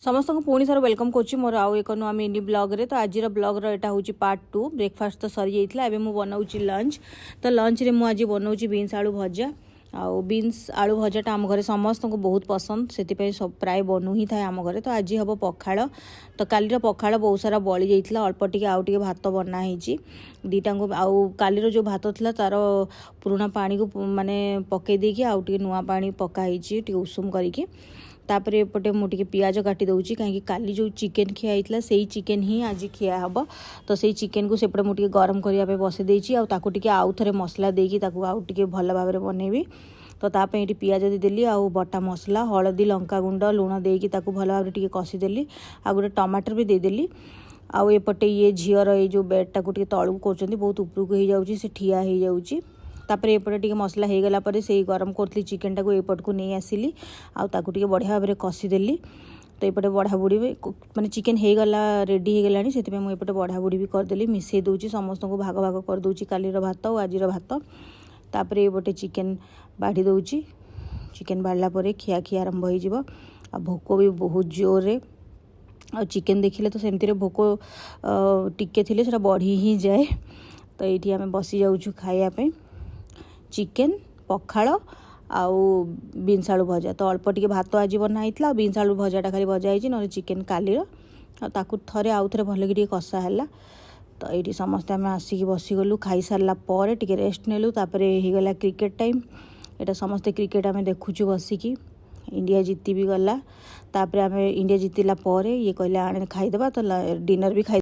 समस्त को पुणी थर वेलकम करुच्ची मोर आउ एक नुआ मिनी ब्लॉग रे। तो आज ब्लॉग रो एटा होची पार्ट 2। ब्रेकफास्ट तो सरी जाइतला, एबे मु बनाउची लंच। तो लंच रे मु आज बनाउची बीन्स आलू भजा। आउ बीन्स आलू भजाटा आम घरे समस्त को बहुत पसंद, से सब प्राय बनू ही थाए आम घरे। तो आज हम पखाड़, तो कालीर पखाड़ बहुत सारा बली जाइतला, अल्प टिके आउ टिके भात बना होईची दीटा को। आउ कालीर जो भात थिला तार पुराना पानी को माने पकई देकी आउ टिके नुआ पानी पका होईची टिके उषुम करिके। तापर एपटे मुझे पियाज काटी दूसरी कहीं काली जो चिकेन खिया होता से चिकेन ही आज खिया हम। तो से चिकेन को सेपटे मुझे गरम करने बसई देती आउ थे मसला देकी आउ टे भल भाव में बनैबी। तो तापे ये पियाज देदेली आउ बटा मसला हलदी लंका गुंड लुण देकी भल भाव में कषिदेली। आ गोटे टमाटर भी देदेली। आउ एपटे ये झीर ये जो बेडटा को तलू कर बहुत उपरक हो जाऊँगी, से ठिया हो जाऊँगी। तापर एपटे टिके मसला हो गला पर से गरम करी चिकेन टाक एपट को नहीं आसिली आउे बढ़िया भाव में कषिदेली। तो एपटे बढ़ा बुढ़ी भी माने चिकेन हो गला रेडी हो गलानी, से मुझे बढ़ा बुढ़ी भी करदेली मिसई दूची समस्त को भाग भाग कर दूची कालीर भात और आज भात। तापर एपटे चिकेन बाढ़ी दूची, चिकेन बाढ़ला पर खिया खिया आरंभ हो। भोक भी बहुत जोर रे आ चिकेन देखिले तो सेमती भोक टिके थिले सेटा बढ़ी ही जाए। तो ये आम बसी जाऊँ खायापे चिकेन पखाड़ आउ बीन्स आलू भजा। तो अल्प टिके भात आज बनाई बीन्स आलू भजाटा खाली भजा होती ना चिकेन कालीर ताकू थे आउ थे भल कि कषा है। तो ये समस्ते आम आसिक बसीगलु खाई सारा पर टिके रेस्ट नेलु। तापर होगला क्रिकेट टाइम, एटा समस्ते क्रिकेट आम देखुचु बसिकी। इंडिया जीति भी गला, तापर आम इंडिया जीतला ये कहले आने खाईदेबा। तो डिनर भी खाई